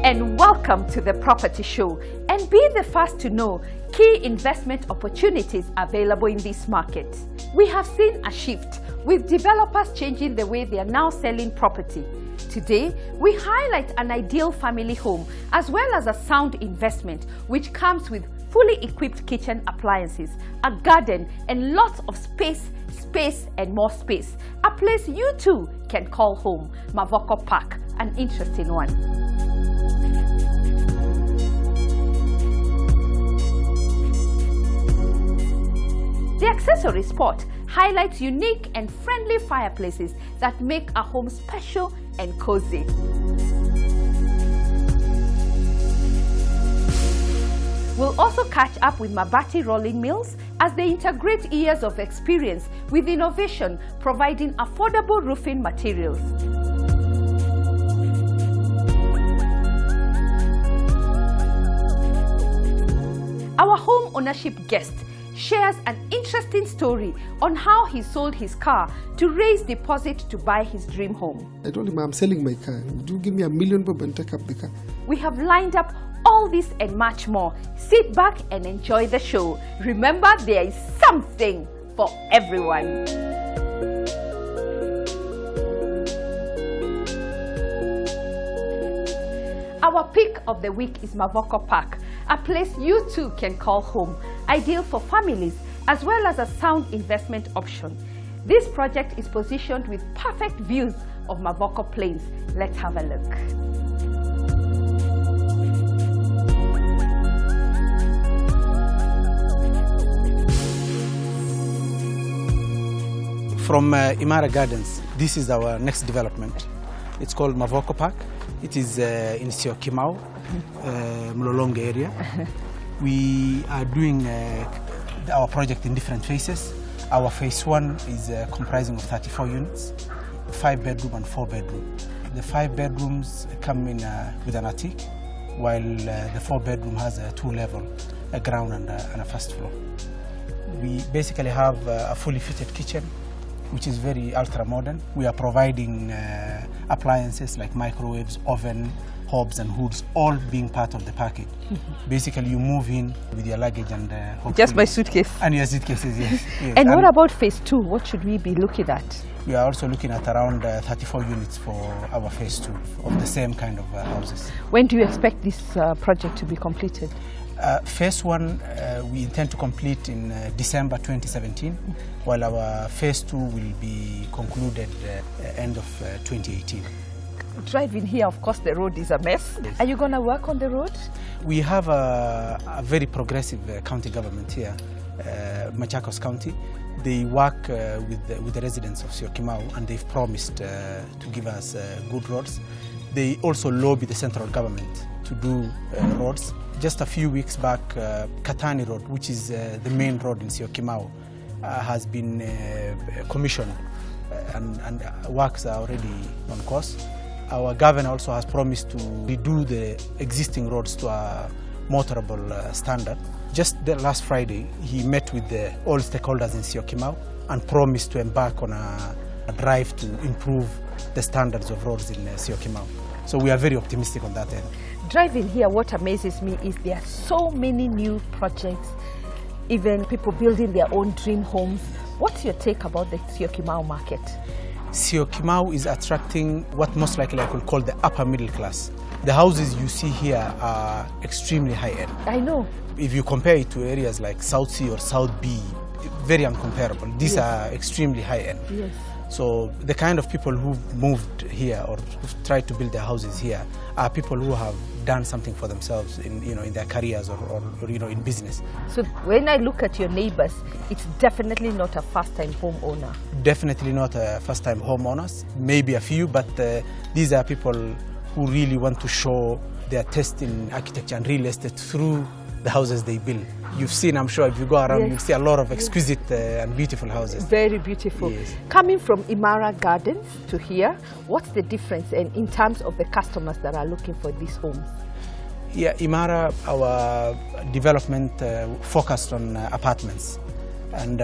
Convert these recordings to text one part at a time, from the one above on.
and welcome to the Property Show, and be the first to know key investment opportunities available in this market. We have seen a shift with developers changing the way they are now selling property. Today, we highlight an ideal family home as well as a sound investment which comes with fully equipped kitchen appliances, a garden and lots of space and more space. A place you too can call home. Mavoko Park, an interesting one. The Accessory Spot highlights unique and friendly fireplaces that make a home special and cozy. We'll also catch up with Mabati rolling mills as they integrate years of experience with innovation, providing affordable roofing materials. Our home ownership guest shares an interesting story on how he sold his car to raise deposit to buy his dream home. I told him, I'm selling my car. Do give me $1 million and take up the car. We have lined up all this and much more. Sit back and enjoy the show. Remember, there is something for everyone. Our pick of the week is Mavoko Park, a place you too can call home, ideal for families as well as a sound investment option. This project is positioned with perfect views of Mavoko Plains. Let's have a look. From Imara Gardens, this is our next development. It's called Mavoko Park. It is in Syokimau, Mlolongo area. We are doing our project in different phases. Our phase 1 is comprising of 34 units, 5 bedroom and 4 bedroom. The 5 bedrooms come in with an attic, while the 4 bedroom has a 2-level, a ground and a first floor. We basically have a fully fitted kitchen, which is very ultra-modern. We are providing appliances like microwaves, oven, hobs and hoods, all being part of the package. Basically, you move in with your luggage and just my suitcase. And your suitcases, yes. Yes. And what about phase 2? What should we be looking at? We are also looking at around 34 units for our phase 2 of the same kind of houses. When do you expect this project to be completed? Phase 1 we intend to complete in December 2017, while our phase 2 will be concluded end of 2018. Driving here, of course, the road is a mess. Yes. Are you going to work on the road? We have a very progressive county government here, Machakos County. They work with the residents of Syokimau, and they've promised to give us good roads. They also lobby the central government to do roads. Just a few weeks back, Katani Road, which is the main road in Syokimau, has been commissioned and works are already on course. Our governor also has promised to redo the existing roads to a motorable standard. Just the last Friday, he met with all stakeholders in Syokimau and promised to embark on a drive to improve the standards of roads in Syokimau. So we are very optimistic on that end. Driving here, what amazes me is there are so many new projects, even people building their own dream homes. What's your take about the Syokimau market? Syokimau is attracting what most likely I could call the upper middle class. The houses you see here are extremely high-end. I know. If you compare it to areas like South C or South B, very uncomparable. These are extremely high-end. Yes. So the kind of people who've moved here or who've tried to build their houses here are people who have done something for themselves in their careers or in business. So when I look at your neighbors, it's definitely not a first-time homeowner. Definitely not a first-time homeowners. Maybe a few, but these are people who really want to show their taste in architecture and real estate through the houses they build. You've seen, I'm sure, if you go around, yes, you'll see a lot of exquisite and beautiful houses. Very beautiful. Yes. Coming from Imara Gardens to here, what's the difference in terms of the customers that are looking for these homes? Yeah, Imara, our development focused on apartments. And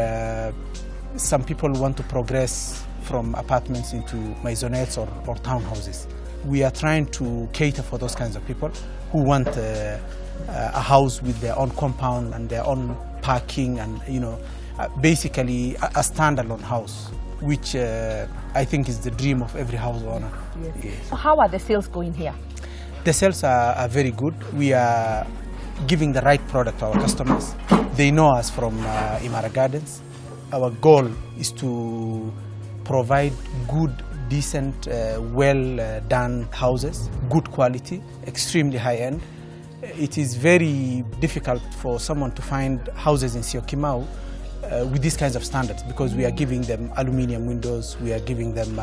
some people want to progress from apartments into maisonettes or townhouses. We are trying to cater for those kinds of people who want a house with their own compound and their own parking and, basically a standalone house, which I think is the dream of every house owner. Yes. Yes. So how are the sales going here? The sales are very good. We are giving the right product to our customers. They know us from Imara Gardens. Our goal is to provide good, decent, well-done houses, good quality, extremely high-end. It is very difficult for someone to find houses in Syokimau with these kinds of standards, because we are giving them aluminium windows, we are giving them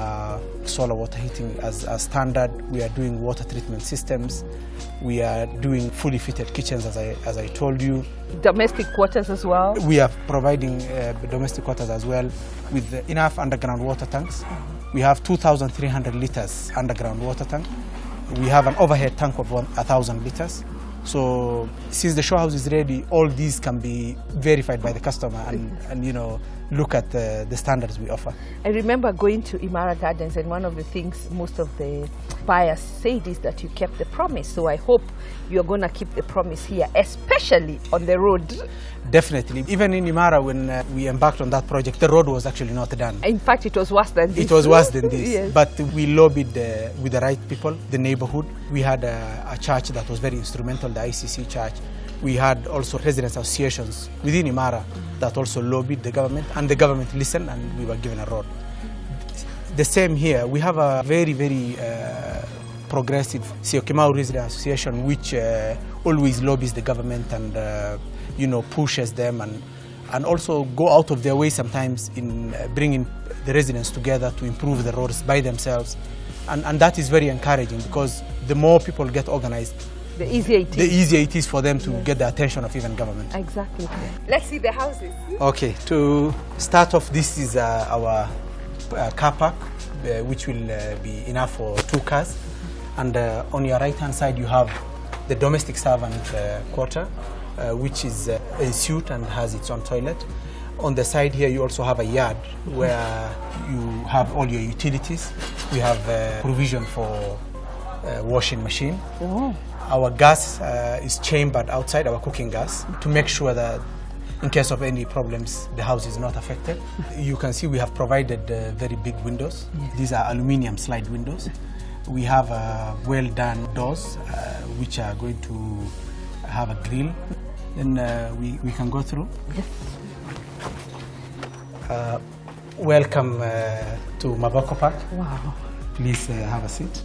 solar water heating as standard, we are doing water treatment systems, we are doing fully fitted kitchens as I told you. Domestic quarters as well? We are providing domestic quarters as well with enough underground water tanks. We have 2,300 liters underground water tank. We have an overhead tank of 1,000 liters. So since the show house is ready, all these can be verified by the customer and look at the standards we offer. I remember going to Imara Gardens, and one of the things most of the buyers said is that you kept the promise. So I hope you're going to keep the promise here, especially on the road. Definitely. Even in Imara, when we embarked on that project, the road was actually not done. In fact, it was worse than this. It was worse than this. Yes. But we lobbied with the right people, the neighborhood. We had a church that was very instrumental, the ICC church. We had also residents associations within Imara that also lobbied the government, and the government listened, and we were given a road. The same here. We have a very, very progressive Syokimau Resident Association, which always lobbies the government and pushes them and also go out of their way sometimes in bringing the residents together to improve the roads by themselves. And that is very encouraging, because the more people get organized, the easier it is. The easier it is for them to get the attention of even government. Exactly. Let's see the houses. Okay, to start off, this is our car park, which will be enough for 2 cars. And on your right-hand side, you have the domestic servant quarter, which is a suite and has its own toilet. On the side here, you also have a yard where you have all your utilities. We have provision for washing machine. Oh. Our gas is chambered outside, our cooking gas, to make sure that in case of any problems, the house is not affected. You can see we have provided very big windows. Yes. These are aluminium slide windows. We have well done doors, which are going to have a grill. Then we can go through. Yes. Welcome to Maboko Park. Wow. Please have a seat.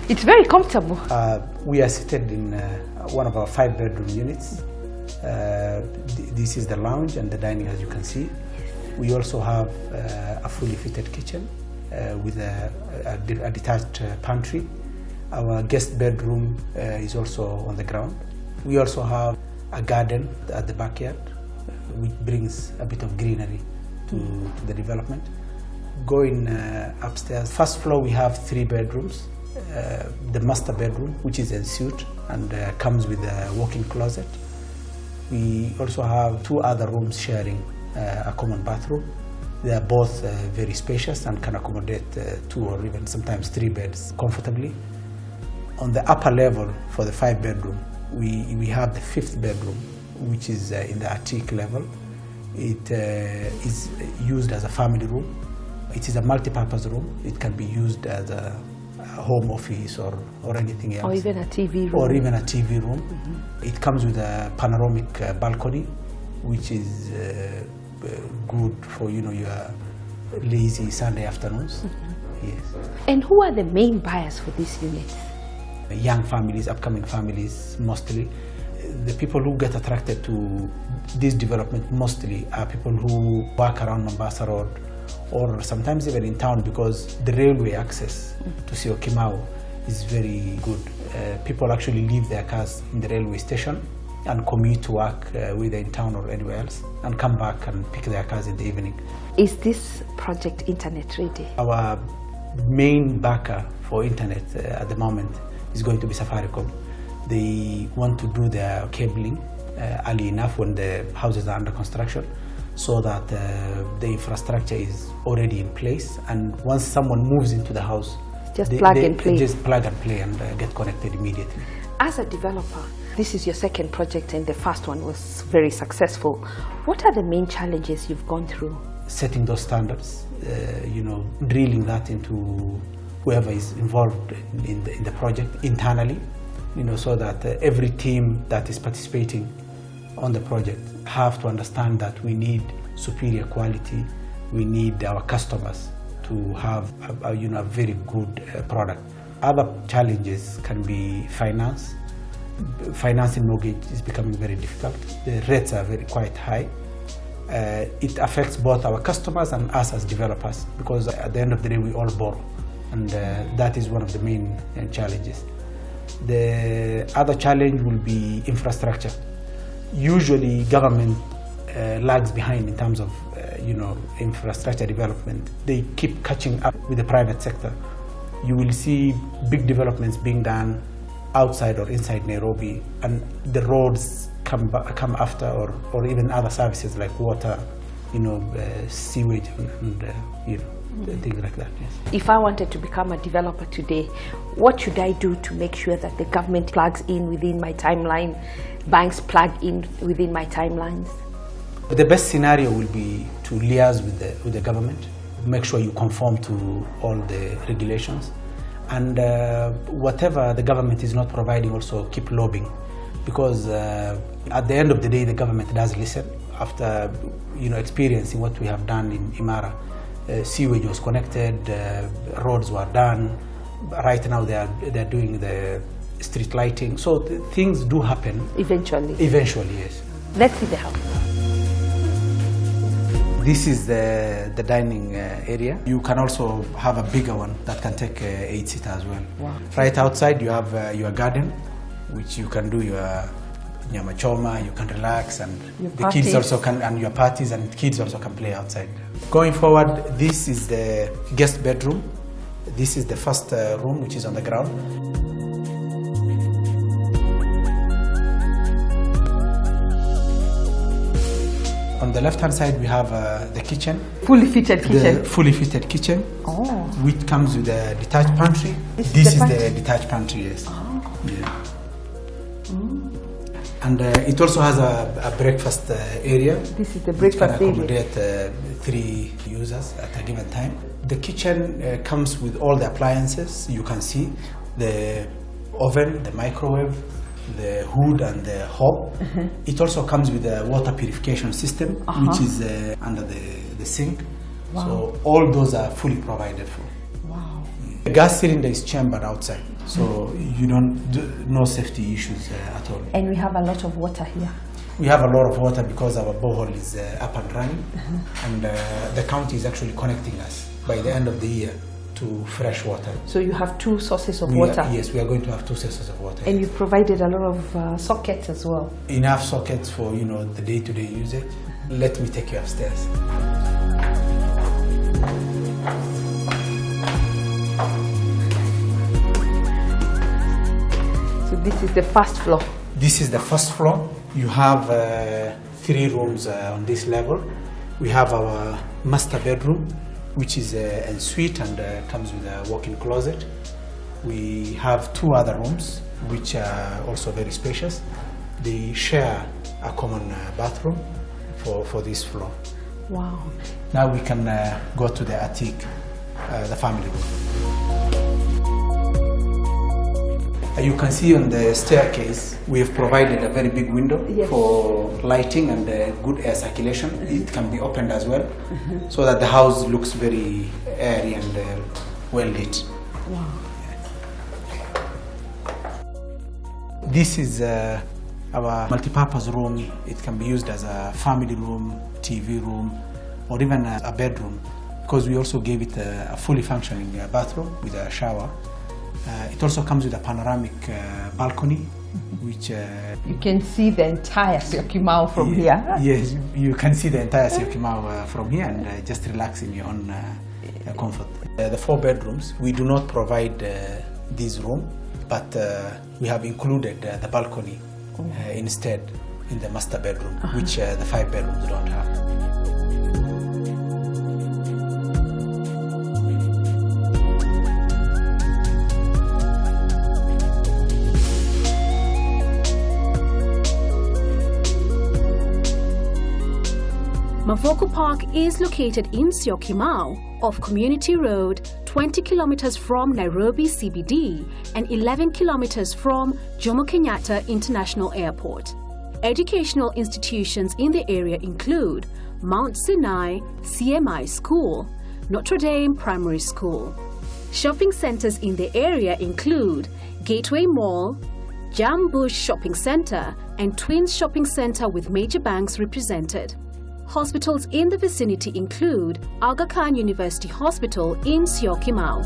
It's very comfortable. We are seated in one of our 5-bedroom units. This is the lounge and the dining, as you can see. We also have a fully fitted kitchen with a detached pantry. Our guest bedroom is also on the ground. We also have a garden at the backyard, which brings a bit of greenery to the development. Going upstairs, first floor we have 3 bedrooms. The master bedroom, which is ensuite and comes with a walk-in closet. We also have 2 other rooms sharing a common bathroom. They are both very spacious and can accommodate 2 or even sometimes 3 beds comfortably. On the upper level for the 5-bedroom, we have the 5th bedroom, which is in the attic level. It is used as a family room. It is a multi-purpose room. It can be used as a home office or anything else. Or even a TV room. Or even a TV room. It comes with a panoramic balcony, which is good for your lazy Sunday afternoons. Yes. And who are the main buyers for these units? Young families, upcoming families, mostly. The people who get attracted to this development mostly are people who work around Mombasa Road, or sometimes even in town, because the railway access to Syokimau is very good. People actually leave their cars in the railway station and commute to work, whether in town or anywhere else, and come back and pick their cars in the evening. Is this project internet ready? Our main backer for internet at the moment is going to be Safaricom. They want to do their cabling early enough when the houses are under construction. so that the infrastructure is already in place, and once someone moves into the house, just plug and play and get connected immediately. As a developer, this is your second project and the first one was very successful. What are the main challenges you've gone through? Setting those standards, drilling that into whoever is involved in the project internally, so that every team that is participating on the project have to understand that we need superior quality. We need our customers to have a very good product. Other challenges can be finance. Financing mortgage is becoming very difficult. The rates are quite high. It affects both our customers and us as developers, because at the end of the day we all borrow, and that is one of the main challenges. The other challenge will be infrastructure. Usually government lags behind in terms of infrastructure development. They keep catching up with the private sector. You will see big developments being done outside or inside Nairobi, and the roads come after, or even other services like water, sewage, and things like that. Yes. If I wanted to become a developer today, what should I do to make sure that the government plugs in within my timeline, banks plug in within my timelines? The best scenario will be to liaise with the government, make sure you conform to all the regulations, and whatever the government is not providing, also keep lobbying, because at the end of the day the government does listen. After experiencing what we have done in Imara, sewage was connected, roads were done. Right now they are doing the street lighting, so things do happen eventually. Yes. Let's see the house. This is the dining area. You can also have a bigger one that can take 8-seater as well. Wow. Right outside you have your garden, which you can do your nyama choma, you can relax, and the kids also can, and your parties, and kids also can play outside. Going forward, this is the guest bedroom. This is the first room, which is on the ground. On the left-hand side, we have the kitchen. Fully fitted kitchen. The fully fitted kitchen, which comes with a detached pantry. This is the detached pantry, yes. Oh. Yeah. And it also has a breakfast area. This is the breakfast area. It can accommodate 3 users at a given time. The kitchen comes with all the appliances. You can see the oven, the microwave, the hood, and the hob. It also comes with a water purification system, which is under the sink. Wow. So all those are fully provided for. Wow. The gas cylinder is chambered outside, so you no safety issues at all. And we have a lot of water here. We have a lot of water because our borehole is up and running, and the county is actually connecting us by the end of the year to fresh water. So you have 2 sources of water? Yes, we are going to have 2 sources of water. And you provided a lot of sockets as well? Enough sockets for the day-to-day usage. Let me take you upstairs. So this is the first floor? This is the first floor. You have 3 rooms on this level. We have our master bedroom, which is en suite and comes with a walk-in closet. We have 2 other rooms, which are also very spacious. They share a common bathroom for this floor. Wow. Now we can go to the attic, the family room. You can see on the staircase, we have provided a very big window for lighting and good air circulation. It can be opened as well, so that the house looks very airy and well lit. Wow. This is our multi-purpose room. It can be used as a family room, TV room, or even a bedroom, because we also gave it a fully functioning bathroom with a shower. It also comes with a panoramic balcony, which... you can see the entire Syokimau from here. Yes, you can see the entire Syokimau from here, and just relax in your own comfort. The 4 bedrooms, we do not provide this room, but we have included the balcony instead in the master bedroom, which the 5 bedrooms don't have. Mavoko Park is located in Syokimau off Community Road, 20 kilometers from Nairobi CBD and 11 kilometers from Jomo Kenyatta International Airport. Educational institutions in the area include Mount Sinai CMI School, Notre Dame Primary School. Shopping centers in the area include Gateway Mall, Jambush Shopping Center, and Twins Shopping Center with major banks represented. Hospitals in the vicinity include Aga Khan University Hospital in Syokimau.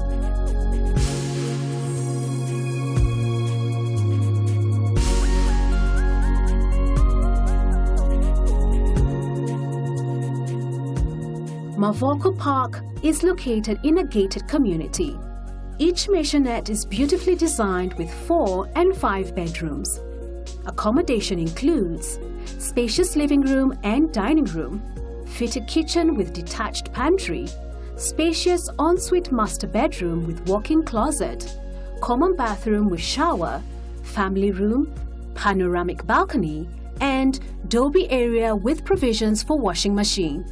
Mavoko Park is located in a gated community. Each maisonette is beautifully designed with 4 and 5 bedrooms. Accommodation includes spacious living room and dining room, fitted kitchen with detached pantry, spacious ensuite master bedroom with walk-in closet, common bathroom with shower, family room, panoramic balcony, and doby area with provisions for washing machine.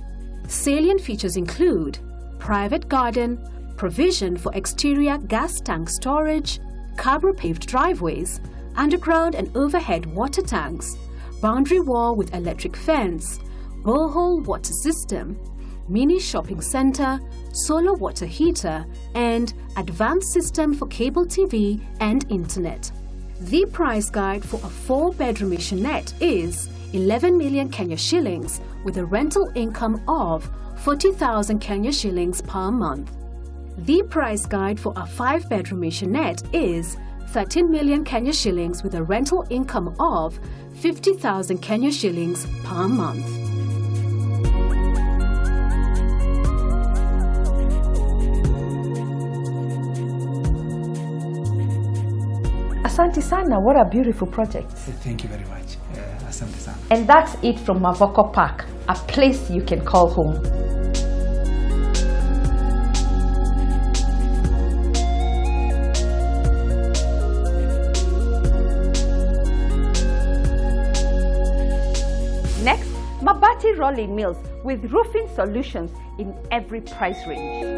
Salient features include private garden, provision for exterior gas tank storage, carbon-paved driveways, underground and overhead water tanks, boundary wall with electric fence, borehole water system, mini shopping center, solar water heater, and advanced system for cable TV and internet. The price guide for a 4-bedroom maisonette is 11 million Kenya shillings with a rental income of 40,000 Kenya shillings per month. The price guide for a 5-bedroom maisonette is 13 million Kenya shillings with a rental income of 50,000 Kenya shillings per month. Asante sana, what a beautiful project. Thank you very much. Asante sana. And that's it from Mavoko Park, a place you can call home. Next, Mabati rolling mills with roofing solutions in every price range.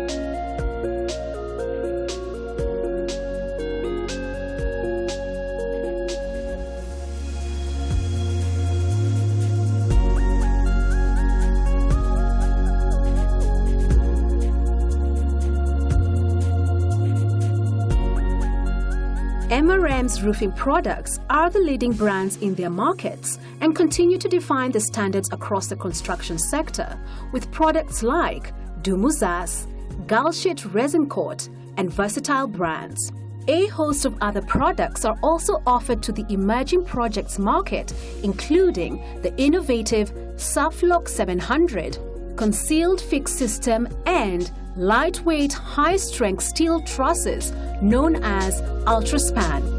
MRM's roofing products are the leading brands in their markets and continue to define the standards across the construction sector with products like Dumuzas, Galshit Resin Coat, and versatile brands. A host of other products are also offered to the emerging projects market, including the innovative Saflock 700, concealed fix system, and lightweight high-strength steel trusses known as Ultraspan.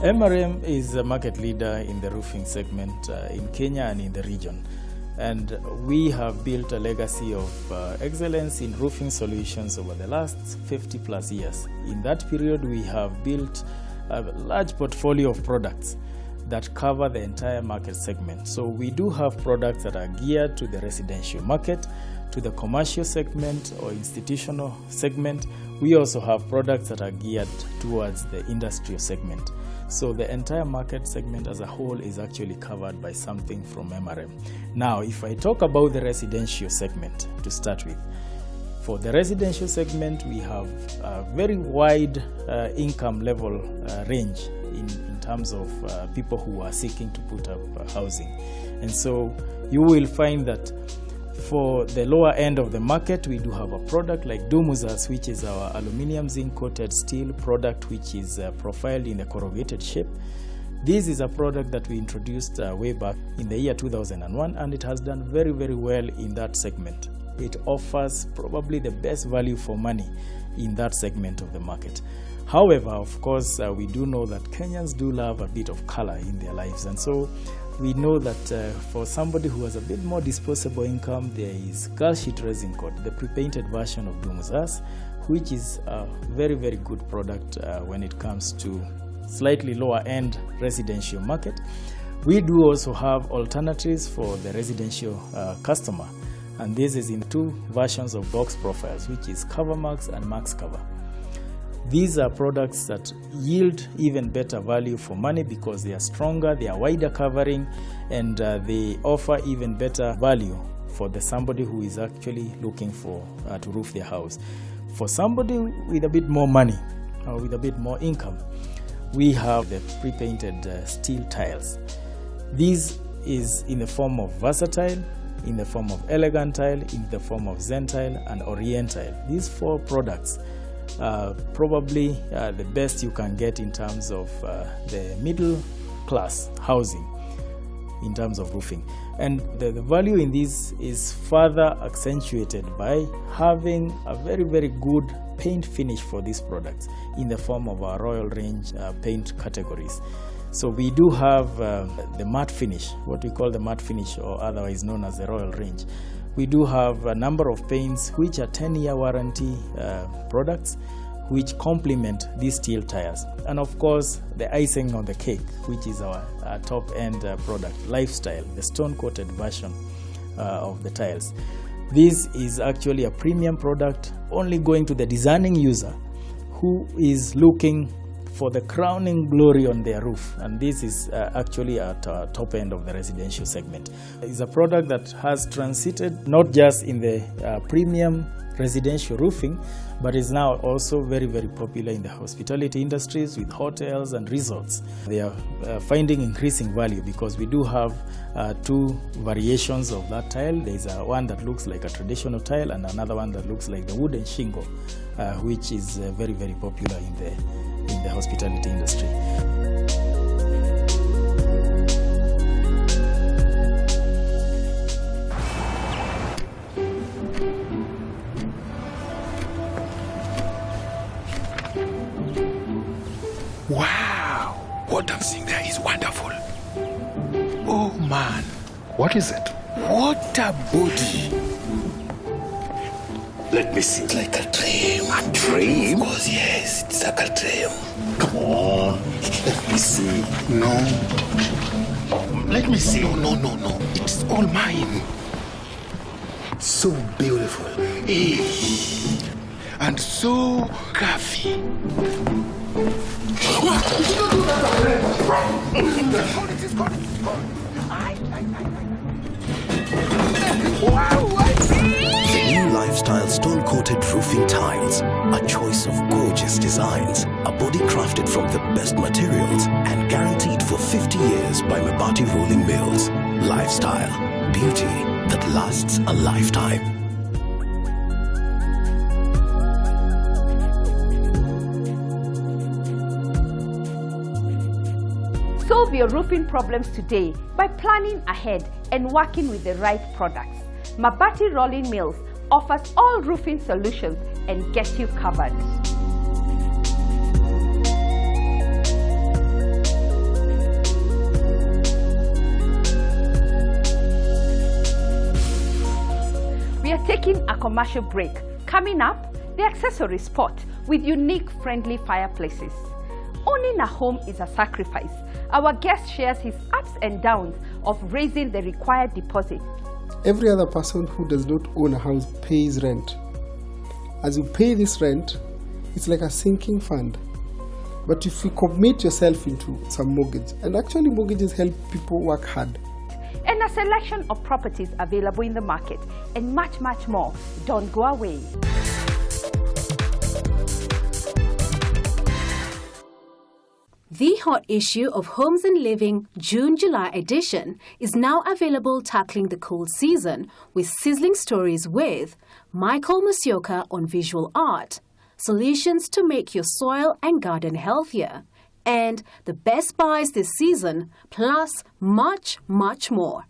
MRM is a market leader in the roofing segment in Kenya and in the region. And we have built a legacy of excellence in roofing solutions over the last 50 plus years. In that period, we have built a large portfolio of products that cover the entire market segment. So we do have products that are geared to the residential market, to the commercial segment or institutional segment. We also have products that are geared towards the industrial segment. So the entire market segment as a whole is actually covered by something from MRM. Now, if I talk about the residential segment to start with, for the residential segment, we have a very wide income level range in terms terms of people who are seeking to put up housing. And so you will find that for the lower end of the market, we do have a product like Dumuzas, which is our aluminum zinc coated steel product, which is profiled in a corrugated shape. This is a product that we introduced way back in the year 2001, and it has done very, very well in that segment. It offers probably the best value for money in that segment of the market. However, of course, we do know that Kenyans do love a bit of color in their lives, and so we know that for somebody who has a bit more disposable income, there is Girl Sheet Resin Coat, the pre-painted version of Dumuzas, which is a very, very good product when it comes to slightly lower end residential market. We do also have alternatives for the residential customer, and this is in two versions of box profiles, which is Cover Max and Max Cover. These are products that yield even better value for money because they are stronger, they are wider covering, and they offer even better value for somebody who is actually looking for to roof their house. For somebody with a bit more money or with a bit more income, we have the pre-painted steel tiles. This is in the form of versatile, in the form of elegant tile, in the form of Zen tile and Orient tile. These four products probably the best you can get in terms of the middle class housing in terms of roofing. And the value in this is further accentuated by having a very, very good paint finish for these products in the form of our Royal Range paint categories. So we do have the matte finish, what we call the matte finish, or otherwise known as the Royal Range. We do have a number of paints which are 10-year warranty products which complement these steel tires. And of course, the icing on the cake, which is our top-end product, Lifestyle, the stone-coated version of the tiles. This is actually a premium product only going to the discerning user who is looking for the crowning glory on their roof, and this is actually at top end of the residential segment. It's a product that has transited not just in the premium residential roofing, but is now also very, very popular in the hospitality industries with hotels and resorts. They are finding increasing value because we do have two variations of that tile. There is one that looks like a traditional tile and another one that looks like the wooden shingle, which is very, very popular in the hospitality industry. Wow! What I'm seeing there is wonderful. Oh man, what is it? What a body! Let me see. It's like a dream. A dream? Of course, yes, it's like a dream. Come on. Let me see. No. Let me see. No. It's all mine. So beautiful. Hey. And so curvy. The new Lifestyle stone-coated roofing tiles, a choice of gorgeous designs, a body crafted from the best materials and guaranteed for 50 years by Mabati Rolling Mills. Lifestyle, beauty that lasts a lifetime. Solve your roofing problems today by planning ahead and working with the right products. Mabati Rolling Mills offers all roofing solutions and gets you covered. We are taking a commercial break. Coming up, the Accessory Spot with unique friendly fireplaces. Owning a home is a sacrifice. Our guest shares his ups and downs of raising the required deposit. Every other person who does not own a house pays rent. As you pay this rent, it's like a sinking fund. But if you commit yourself into some mortgage, and actually mortgages help people work hard. And a selection of properties available in the market, and much more. Don't go away. The hot issue of Homes and Living June-July edition is now available, tackling the cold season with sizzling stories with Michael Musioka on visual art, solutions to make your soil and garden healthier, and the best buys this season, plus much, much more.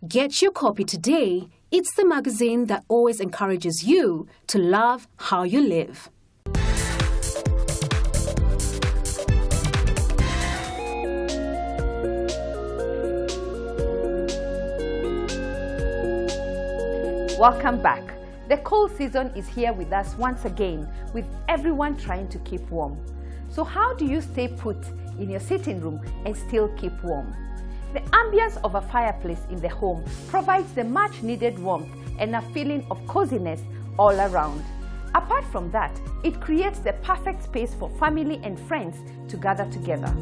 Get your copy today. It's the magazine that always encourages you to love how you live. Welcome back. The cold season is here with us once again, with everyone trying to keep warm. So how do you stay put in your sitting room and still keep warm? The ambience of a fireplace in the home provides the much needed warmth and a feeling of coziness all around. Apart from that, it creates the perfect space for family and friends to gather together.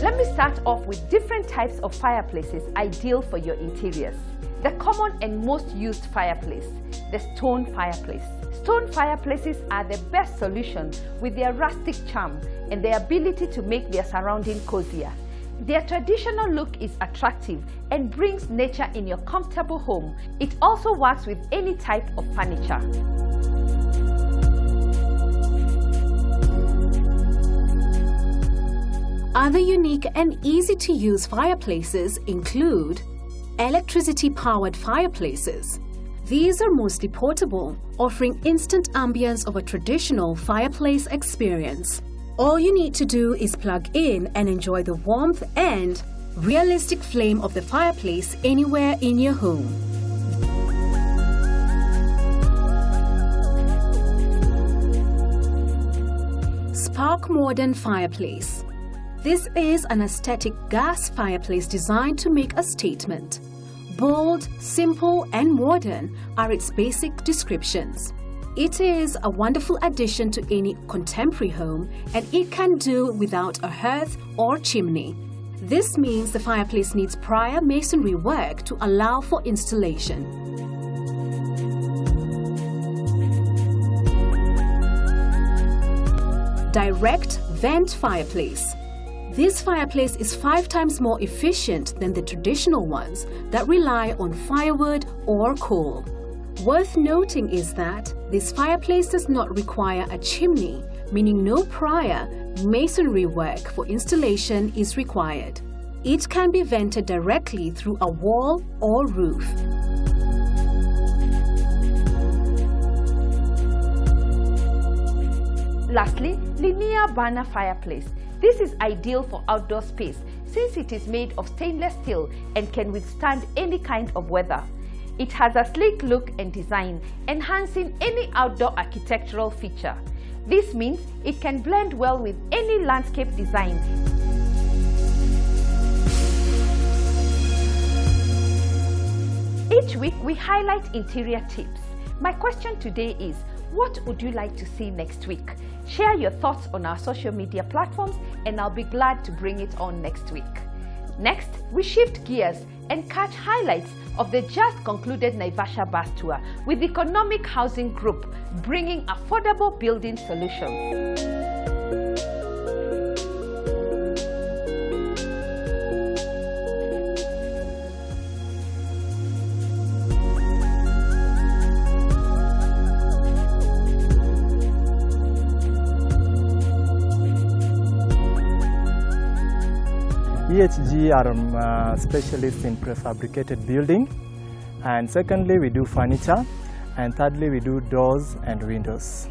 Let me start off with different types of fireplaces ideal for your interiors. The common and most used fireplace, the stone fireplace. Stone fireplaces are the best solution with their rustic charm and their ability to make their surrounding cozier. Their traditional look is attractive and brings nature in your comfortable home. It also works with any type of furniture. Other unique and easy-to-use fireplaces include electricity-powered fireplaces. These are mostly portable, offering instant ambience of a traditional fireplace experience. All you need to do is plug in and enjoy the warmth and realistic flame of the fireplace anywhere in your home. Spark Modern Fireplace. This is an aesthetic gas fireplace designed to make a statement. Bold, simple, and modern are its basic descriptions. It is a wonderful addition to any contemporary home, and it can do without a hearth or chimney. This means the fireplace needs prior masonry work to allow for installation. Direct vent fireplace. This fireplace is 5 times more efficient than the traditional ones that rely on firewood or coal. Worth noting is that this fireplace does not require a chimney, meaning no prior masonry work for installation is required. It can be vented directly through a wall or roof. Lastly, linear burner fireplace. This is ideal for outdoor space since it is made of stainless steel and can withstand any kind of weather. It has a sleek look and design, enhancing any outdoor architectural feature. This means it can blend well with any landscape design. Each week we highlight interior tips. My question today is, what would you like to see next week? Share your thoughts on our social media platforms and I'll be glad to bring it on next week. Next, we shift gears and catch highlights of the just concluded Naivasha bus tour with Economic Housing Group, bringing affordable building solutions. EHG are specialists in prefabricated building, and secondly we do furniture, and thirdly we do doors and windows.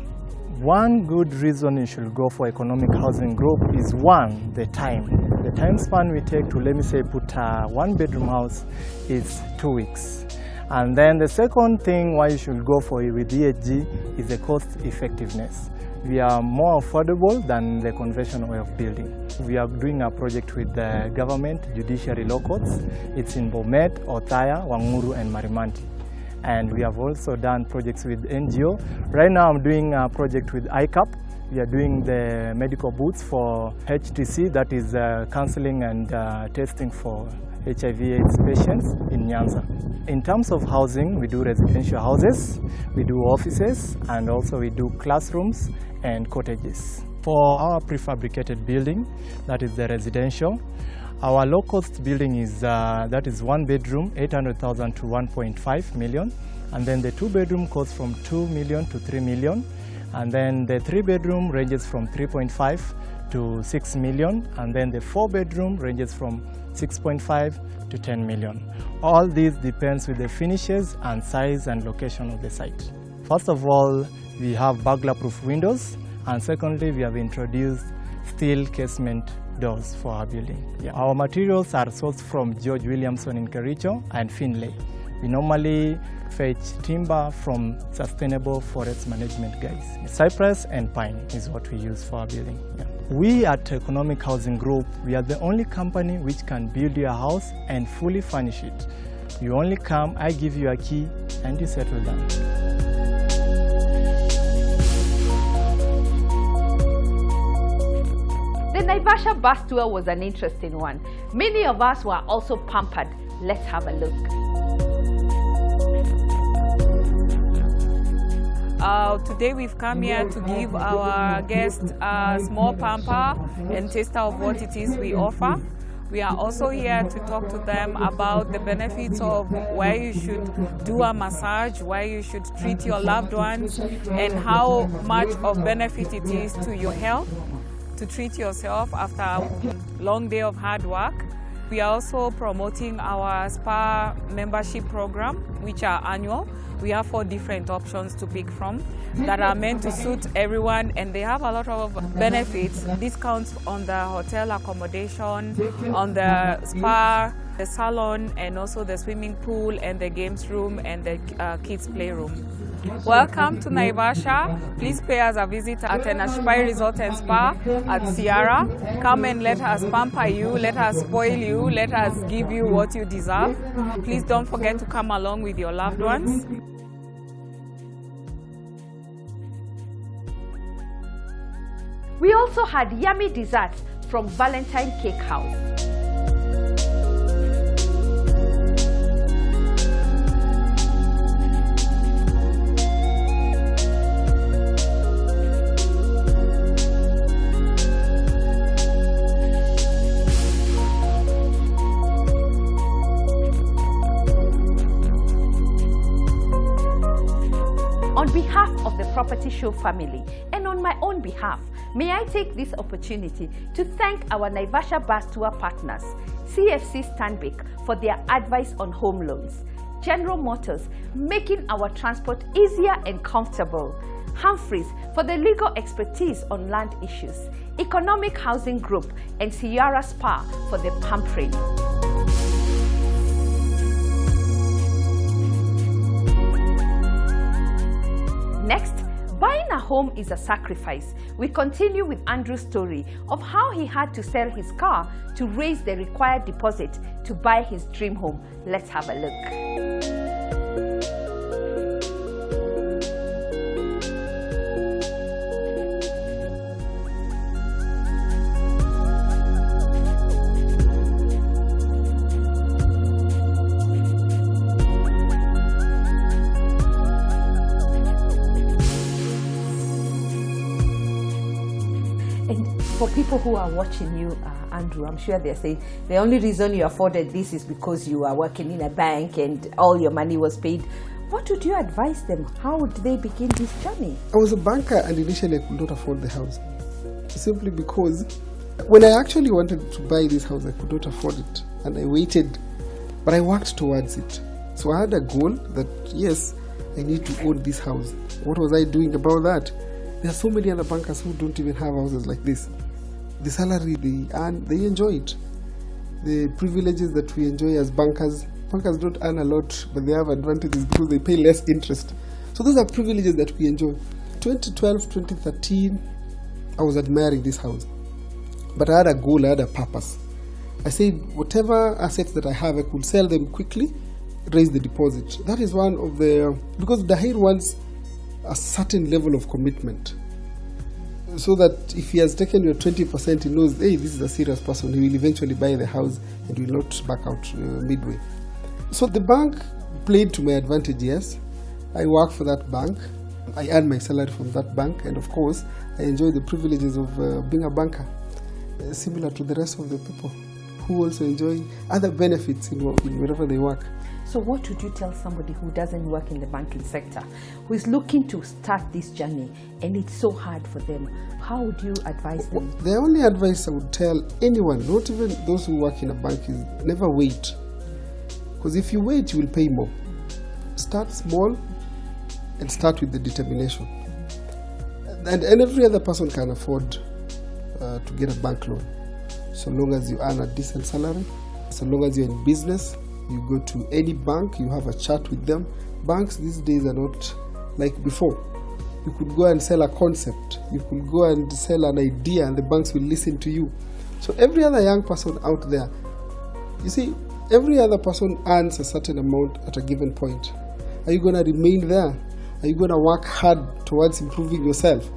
One good reason you should go for Economic Housing Group is one, the time. The time span we take to, let me say, put a 1-bedroom house is 2 weeks. And then the second thing why you should go for it with EHG is the cost effectiveness. We are more affordable than the conventional way of building. We are doing a project with the government, judiciary law courts. It's in Bomet, Othaya, Wanguru and Marimanti. And we have also done projects with NGO. Right now I'm doing a project with ICAP. We are doing the medical booths for HTC, that is counseling and testing for HIV/AIDS patients in Nyanza. In terms of housing, we do residential houses, we do offices, and also we do classrooms and cottages. For our prefabricated building, that is the residential, our low-cost building is that is 1 bedroom, 800,000 to 1.5 million, and then the 2-bedroom costs from 2 million to 3 million, and then the 3-bedroom ranges from 3.5 to 6 million, and then the 4-bedroom ranges from 6.5 to 10 million. All these depends with the finishes and size and location of the site. First of all, we have burglar-proof windows, and secondly, we have introduced steel casement doors for our building. Yeah. Our materials are sourced from George Williamson in Kericho and Finlay. We normally fetch timber from sustainable forest management guys. Cypress and pine is what we use for our building. Yeah. We at Economic Housing Group, we are the only company which can build your house and fully furnish it. You only come, I give you a key, and you settle down. The Naivasha bus tour was an interesting one. Many of us were also pampered. Let's have a look. Today we've come here to give our guests a small pamper and taster of what it is we offer. We are also here to talk to them about the benefits of where you should do a massage, where you should treat your loved ones, and how much of benefit it is to your health to treat yourself after a long day of hard work. We are also promoting our spa membership program, which are annual. We have 4 different options to pick from that are meant to suit everyone, and they have a lot of benefits. Discounts on the hotel accommodation, on the spa, the salon, and also the swimming pool and the games room and the kids playroom. Welcome to Naivasha. Please pay us a visit at Enashpai Resort and Spa at Sierra. Come and let us pamper you, let us spoil you, let us give you what you deserve. Please don't forget to come along with your loved ones. We also had yummy desserts from Valentine Cake House. On behalf of the Property Show family and on my own behalf, may I take this opportunity to thank our Naivasha bus tour partners, CFC Stanbic for their advice on home loans, General Motors making our transport easier and comfortable, Humphreys for the legal expertise on land issues, Economic Housing Group, and Sierra Spa for the pampering. Next, buying a home is a sacrifice. We continue with Andrew's story of how he had to sell his car to raise the required deposit to buy his dream home. Let's have a look. For people who are watching you, Andrew, I'm sure they're saying the only reason you afforded this is because you are working in a bank and all your money was paid. What would you advise them? How would they begin this journey? I was a banker and initially I could not afford the house. Simply because when I actually wanted to buy this house, I could not afford it. And I waited, but I worked towards it. So I had a goal that, yes, I need to own this house. What was I doing about that? There are so many other bankers who don't even have houses like this. The salary they earn, they enjoy it. The privileges that we enjoy as bankers don't earn a lot, but they have advantages because they pay less interest. So those are privileges that we enjoy. 2012, 2013, I was admiring this house. But I had a goal, I had a purpose. I said, whatever assets that I have, I could sell them quickly, raise the deposit. That is one of the, because Dahir wants a certain level of commitment. so that if he has taken your 20%, he knows, hey, this is a serious person. He will eventually buy the house and will not back out midway. So the bank played to my advantage, yes. I work for that bank. I earn my salary from that bank, and of course, I enjoy the privileges of being a banker, similar to the rest of the people who also enjoy other benefits in wherever they work. So what would you tell somebody who doesn't work in the banking sector, who is looking to start this journey and it's so hard for them? How would you advise them? The only advice I would tell anyone, not even those who work in a bank, is never wait. Because if you wait, you will pay more. Start small and start with the determination. And every other person can afford to get a bank loan, so long as you earn a decent salary, so long as you're in business. You go to any bank, you have a chat with them. Banks these days are not like before. You could go and sell a concept, you could go and sell an idea, and the banks will listen to you. So every other young person out there, you see, every other person earns a certain amount at a given point. Are you going to remain there? Are you going to work hard towards improving yourself?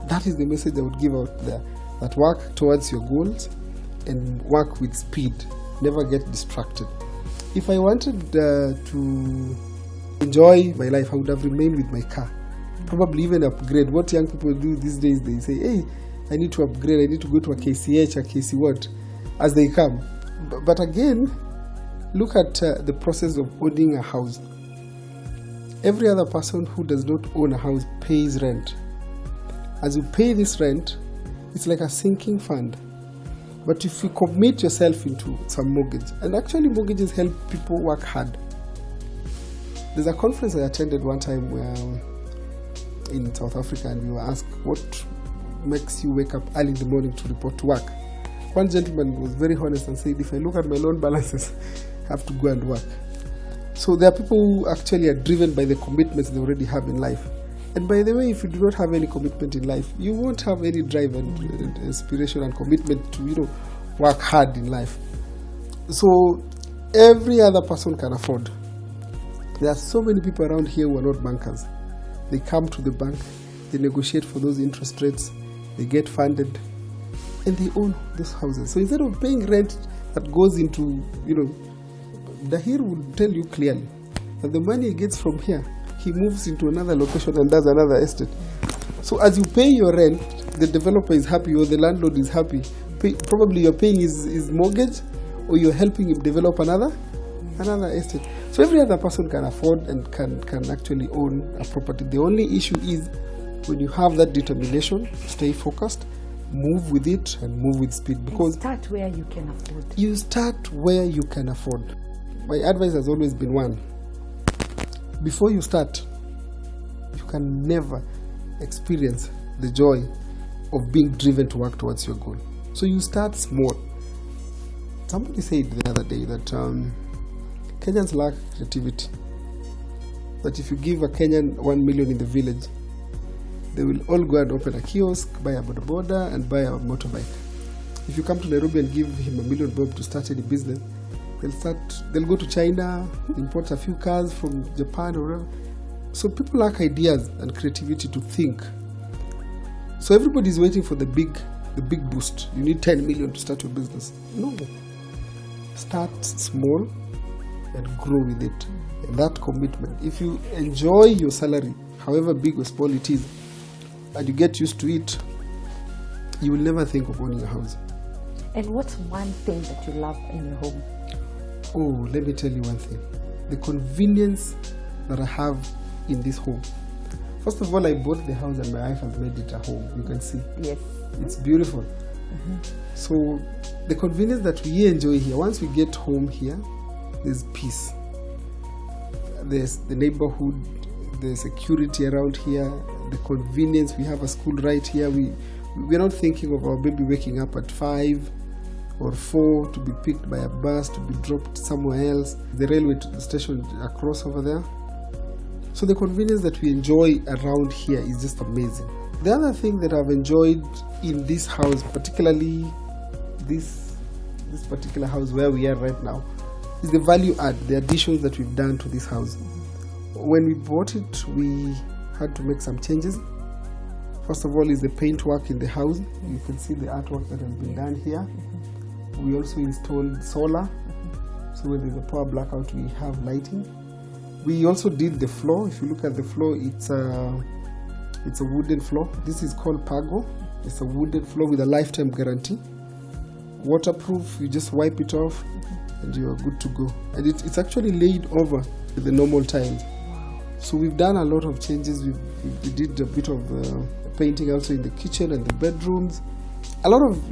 That is the message I would give out there. That work towards your goals and work with speed. Never get distracted. If I wanted to enjoy my life, I would have remained with my car. Probably even upgrade. What young people do these days, they say, hey, I need to upgrade, I need to go to a KCH, a KC what, as they come. But again, look at the process of owning a house. Every other person who does not own a house pays rent. As you pay this rent, it's like a sinking fund. But if you commit yourself into some mortgage, and actually mortgages help people work hard. There's a conference I attended one time in South Africa, and we were asked, what makes you wake up early in the morning to report to work? One gentleman was very honest and said, if I look at my loan balances, I have to go and work. So there are people who actually are driven by the commitments they already have in life. And by the way, if you do not have any commitment in life, you won't have any drive and inspiration and commitment to, work hard in life. So every other person can afford. There are so many people around here who are not bankers. They come to the bank, they negotiate for those interest rates, they get funded, and they own those houses. So instead of paying rent that goes into, Dahir would tell you clearly that the money he gets from here, he moves into another location and does another estate. So as you pay your rent, the developer is happy or the landlord is happy. Probably you're paying his mortgage, or you're helping him develop another estate. So every other person can afford and can actually own a property. The only issue is when you have that determination, stay focused, move with it and move with speed. Because start where you can afford. You start where you can afford. My advice has always been one. Before you start, you can never experience the joy of being driven to work towards your goal. So you start small. Somebody said the other day that Kenyans lack creativity. That if you give a Kenyan 1 million in the village, they will all go and open a kiosk, buy a boda and buy a motorbike. If you come to Nairobi and give him $1 million to start any business, they'll go to China, import a few cars from Japan or wherever. So people lack ideas and creativity to think. So everybody's waiting for the big boost. You need 10 million to start your business. No. Start small and grow with it. And that commitment. If you enjoy your salary, however big or small it is, and you get used to it, you will never think of owning a house. And what's one thing that you love in your home? Oh, let me tell you one thing. The convenience that I have in this home. First of all, I bought the house and my wife has made it a home. You can see. Yes. It's beautiful. Mm-hmm. So the convenience that we enjoy here, once we get home here, there's peace. There's the neighborhood, the security around here, the convenience. We have a school right here. We're not thinking of our baby waking up at 5 or 4 to be picked by a bus, to be dropped somewhere else. The railway station across over there. So the convenience that we enjoy around here is just amazing. The other thing that I've enjoyed in this house, particularly this particular house where we are right now, is the value add, the additions that we've done to this house. When we bought it, we had to make some changes. First of all is the paint work in the house. You can see the artwork that has been done here. We also installed solar, so when there's a power blackout we have lighting. We also did the floor. If you look at the floor, it's a wooden floor. This is called Pago. It's a wooden floor with a lifetime guarantee. Waterproof, you just wipe it off and you are good to go. And it's actually laid over with the normal tiles. So we've done a lot of changes. We did a bit of painting also in the kitchen and the bedrooms. A lot of,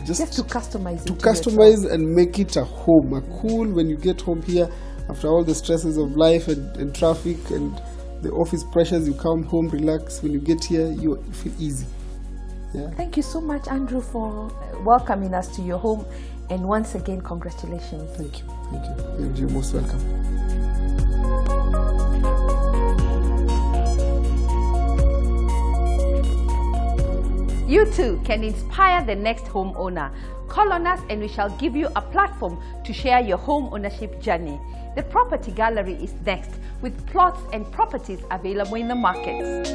just to customize it. To customize and make it a home, a cool when you get home here after all the stresses of life and traffic and the office pressures. You come home, relax. When you get here, you feel easy. Yeah. Thank you so much, Andrew, for welcoming us to your home. And once again, congratulations. Thank you. Thank you. And you're most welcome. You too can inspire the next homeowner. Call on us and we shall give you a platform to share your home ownership journey. The Property Gallery is next, with plots and properties available in the market.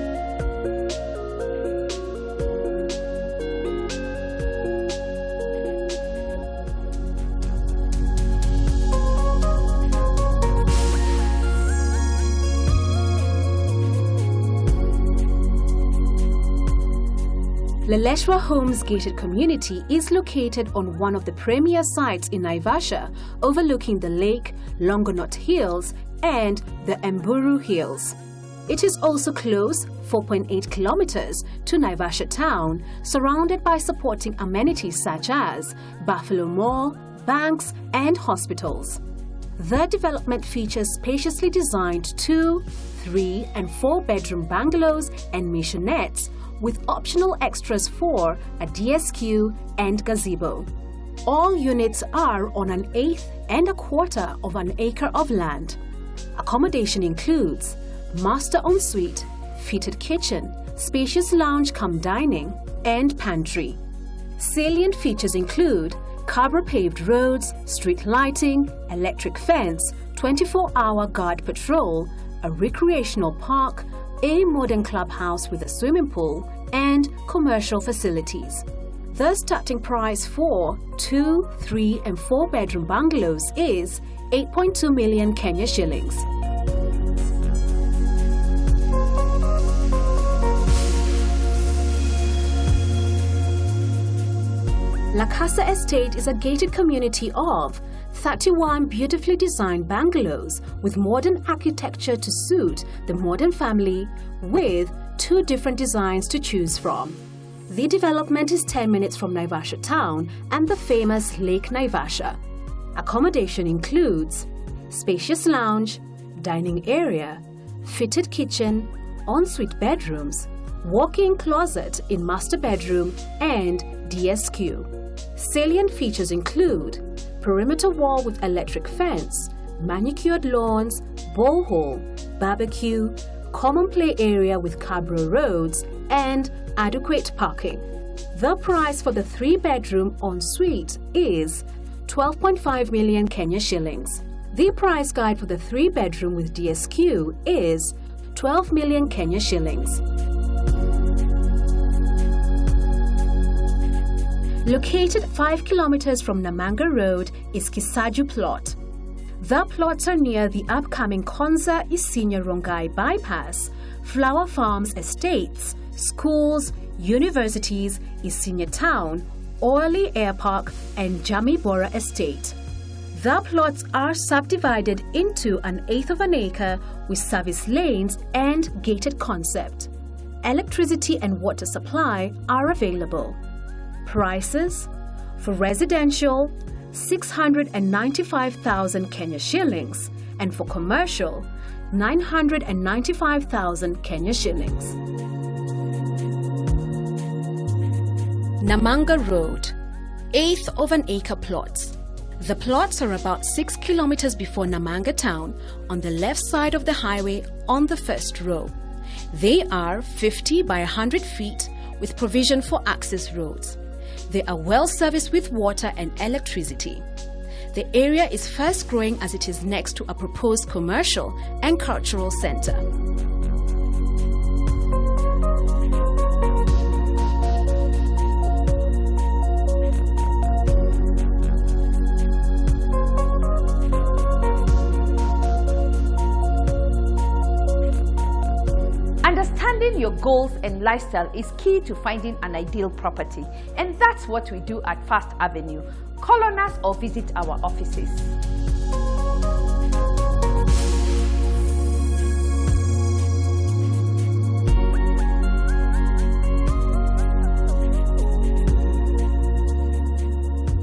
Leleshwa Homes Gated Community is located on one of the premier sites in Naivasha, overlooking the lake, Longonot Hills and the Mburu Hills. It is also close, 4.8 kilometers, to Naivasha town, surrounded by supporting amenities such as Buffalo Mall, banks and hospitals. The development features spaciously designed 2, 3 and 4 bedroom bungalows and maissonettes, with optional extras for a DSQ and gazebo. All units are on 1/8 and 1/4 of an acre of land. Accommodation includes master ensuite, fitted kitchen, spacious lounge cum dining, and pantry. Salient features include Cabra paved roads, street lighting, electric fence, 24-hour guard patrol, a recreational park, a modern clubhouse with a swimming pool, and commercial facilities. The starting price for 2, 3 and 4 bedroom bungalows is 8.2 million Kenya shillings. La Casa Estate is a gated community of 31 beautifully designed bungalows with modern architecture to suit the modern family, with 2 different designs to choose from. The development is 10 minutes from Naivasha town and the famous Lake Naivasha. Accommodation includes spacious lounge, dining area, fitted kitchen, ensuite bedrooms, walk-in closet in master bedroom, and DSQ. Salient features include perimeter wall with electric fence, manicured lawns, borehole, barbecue, common play area with Cabro roads, and adequate parking. The price for the 3-bedroom ensuite is 12.5 million Kenya shillings. The price guide for the 3-bedroom with DSQ is 12 million Kenya shillings. Located 5 kilometers from Namanga Road is Kisaju plot. The plots are near the upcoming Konza Isinya Rongai bypass, Flower Farms Estates, schools, universities, Isinya Town, Orly Air Park, and Jami Bora Estate. The plots are subdivided into 1/8 of an acre with service lanes and gated concept. Electricity and water supply are available. Prices for residential 695,000 Kenya shillings, and for commercial 995,000 Kenya shillings. Namanga Road, 1/8 of an acre plots. The plots are about 6 kilometers before Namanga town on the left side of the highway on the first row. They are 50 by 100 feet with provision for access roads. They are well serviced with water and electricity. The area is fast growing as it is next to a proposed commercial and cultural center. your goals and lifestyle is key to finding an ideal property, and that's what we do at First Avenue. Call on us or visit our offices.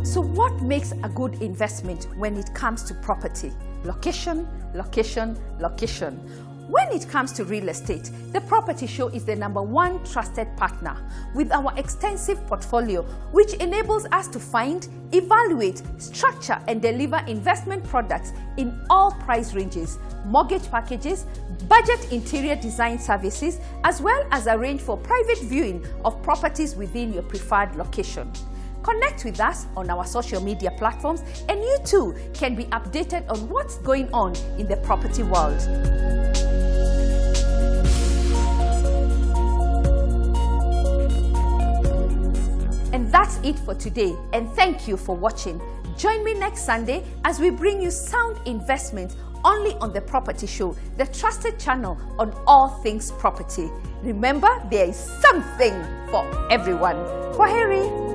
So what makes a good investment when it comes to property? Location, location, location. When it comes to real estate, the Property Show is the #1 trusted partner with our extensive portfolio, which enables us to find, evaluate, structure and deliver investment products in all price ranges, mortgage packages, budget interior design services, as well as arrange for private viewing of properties within your preferred location. Connect with us on our social media platforms, and you too can be updated on what's going on in the property world. And that's it for today, and thank you for watching. Join me next Sunday as we bring you sound investment only on the Property Show, the trusted channel on all things property. Remember, there is something for everyone. Kwaheri.